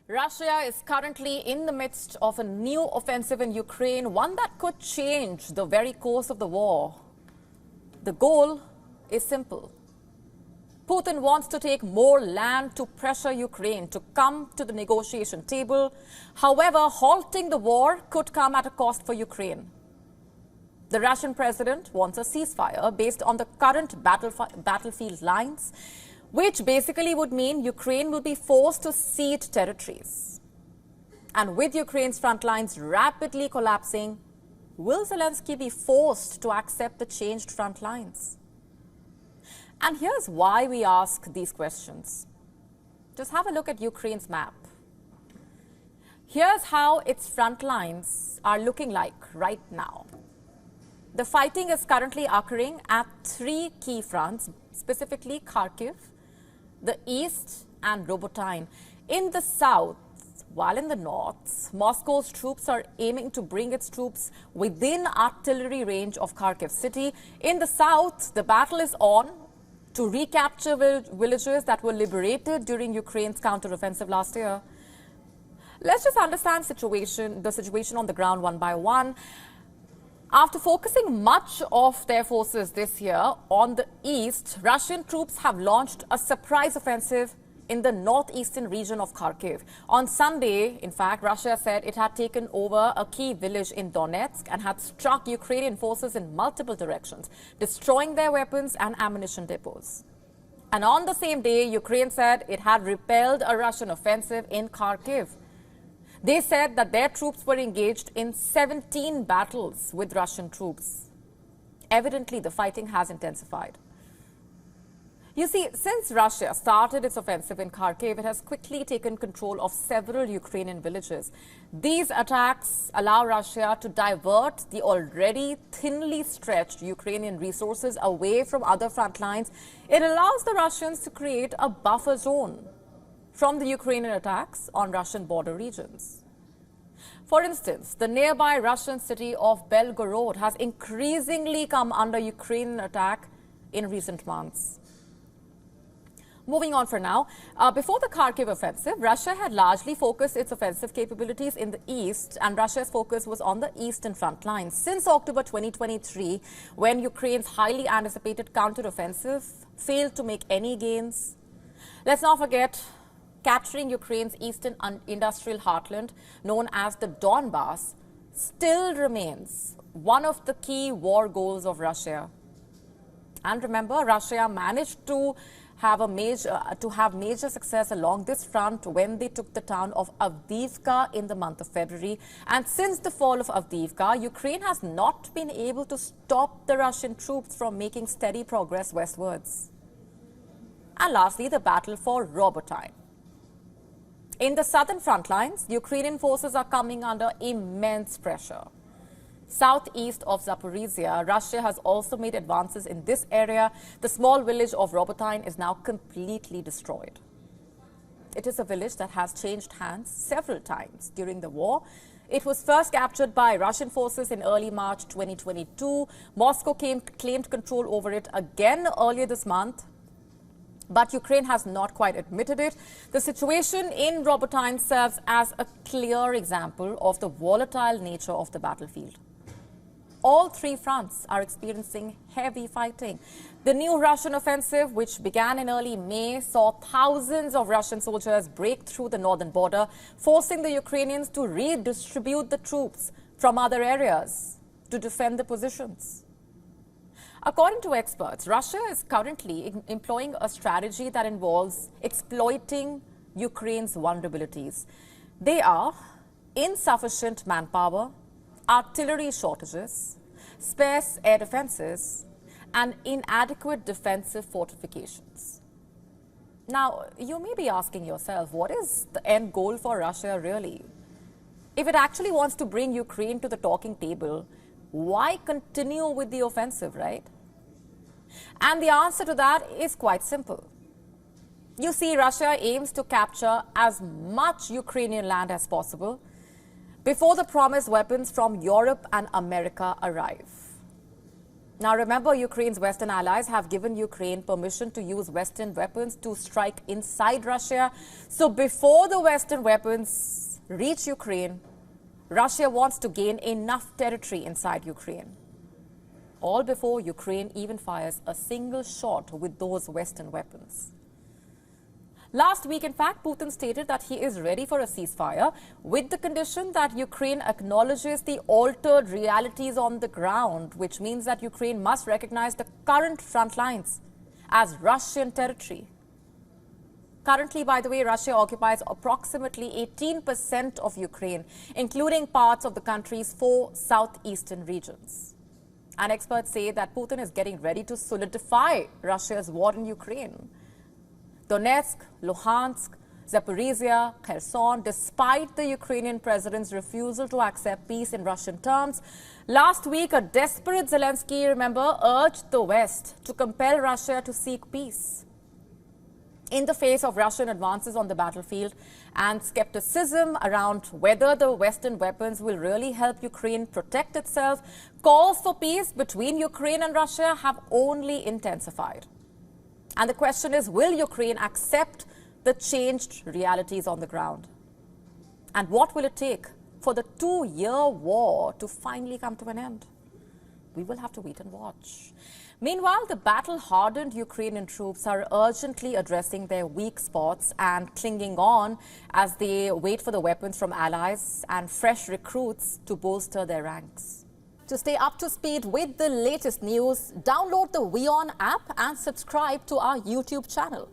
Russia is currently in the midst of a new offensive in Ukraine, one that could change the very course of the war. The goal is simple. Putin wants to take more land to pressure Ukraine to come to the negotiation table. However, halting the war could come at a cost for Ukraine. The Russian president wants a ceasefire based on the current battlefield lines, which basically would mean Ukraine will be forced to cede territories. And with Ukraine's front lines rapidly collapsing, will Zelensky be forced to accept the changed front lines? And here's why we ask these questions. Just have a look at Ukraine's map. Here's how its front lines are looking like right now. The fighting is currently occurring at three key fronts, specifically Kharkiv, the east and Robotyne. In the south, while in the north, Moscow's troops are aiming to bring its troops within artillery range of Kharkiv city. In the south, the battle is on to recapture villages that were liberated during Ukraine's counteroffensive last year. Let's just understand the situation on the ground one by one. After focusing much of their forces this year on the east, Russian troops have launched a surprise offensive in the northeastern region of Kharkiv. On Sunday, in fact, Russia said it had taken over a key village in Donetsk and had struck Ukrainian forces in multiple directions, destroying their weapons and ammunition depots. And on the same day, Ukraine said it had repelled a Russian offensive in Kharkiv. They said that their troops were engaged in 17 battles with Russian troops. Evidently, the fighting has intensified. You see, since Russia started its offensive in Kharkiv, it has quickly taken control of several Ukrainian villages. These attacks allow Russia to divert the already thinly stretched Ukrainian resources away from other front lines. It allows the Russians to create a buffer zone from the Ukrainian attacks on Russian border regions. For instance, the nearby Russian city of Belgorod has increasingly come under Ukrainian attack in recent months. Moving on for now, before the Kharkiv offensive, Russia had largely focused its offensive capabilities in the east, and Russia's focus was on the eastern front lines. Since October 2023, when Ukraine's highly anticipated counteroffensive failed to make any gains, let's not forget capturing Ukraine's eastern industrial heartland, known as the Donbass, still remains one of the key war goals of Russia. And remember, Russia managed to have major success along this front when they took the town of Avdiivka in the month of February. And since the fall of Avdiivka, Ukraine has not been able to stop the Russian troops from making steady progress westwards. And lastly, the battle for Robotyne. In the southern front lines, Ukrainian forces are coming under immense pressure. Southeast of Zaporizhia, Russia has also made advances in this area. The small village of Robotyne is now completely destroyed. It is a village that has changed hands several times during the war. It was first captured by Russian forces in early March 2022. Moscow claimed control over it again earlier this month, but Ukraine has not quite admitted it. The situation in Robotyne serves as a clear example of the volatile nature of the battlefield. All three fronts are experiencing heavy fighting. The new Russian offensive, which began in early May, saw thousands of Russian soldiers break through the northern border, forcing the Ukrainians to redistribute the troops from other areas to defend the positions. According to experts, Russia is currently employing a strategy that involves exploiting Ukraine's vulnerabilities. They are insufficient manpower, artillery shortages, sparse air defenses, and inadequate defensive fortifications. Now, you may be asking yourself, what is the end goal for Russia really? If it actually wants to bring Ukraine to the talking table, why continue with the offensive, right? And the answer to that is quite simple. You see, Russia aims to capture as much Ukrainian land as possible before the promised weapons from Europe and America arrive. Now remember, Ukraine's Western allies have given Ukraine permission to use Western weapons to strike inside Russia. So before the Western weapons reach Ukraine, Russia wants to gain enough territory inside Ukraine. All before Ukraine even fires a single shot with those Western weapons. Last week, in fact, Putin stated that he is ready for a ceasefire with the condition that Ukraine acknowledges the altered realities on the ground, which means that Ukraine must recognize the current front lines as Russian territory. Currently, by the way, Russia occupies approximately 18% of Ukraine, including parts of the country's 4 southeastern regions. And experts say that Putin is getting ready to solidify Russia's war in Ukraine. Donetsk, Luhansk, Zaporizhia, Kherson, despite the Ukrainian president's refusal to accept peace in Russian terms. Last week, a desperate Zelensky, remember, urged the West to compel Russia to seek peace. In the face of Russian advances on the battlefield and skepticism around whether the Western weapons will really help Ukraine protect itself, calls for peace between Ukraine and Russia have only intensified. And the question is, will Ukraine accept the changed realities on the ground? And what will it take for the 2-year war to finally come to an end? We will have to wait and watch. Meanwhile, the battle-hardened Ukrainian troops are urgently addressing their weak spots and clinging on as they wait for the weapons from allies and fresh recruits to bolster their ranks. To stay up to speed with the latest news, download the WION app and subscribe to our YouTube channel.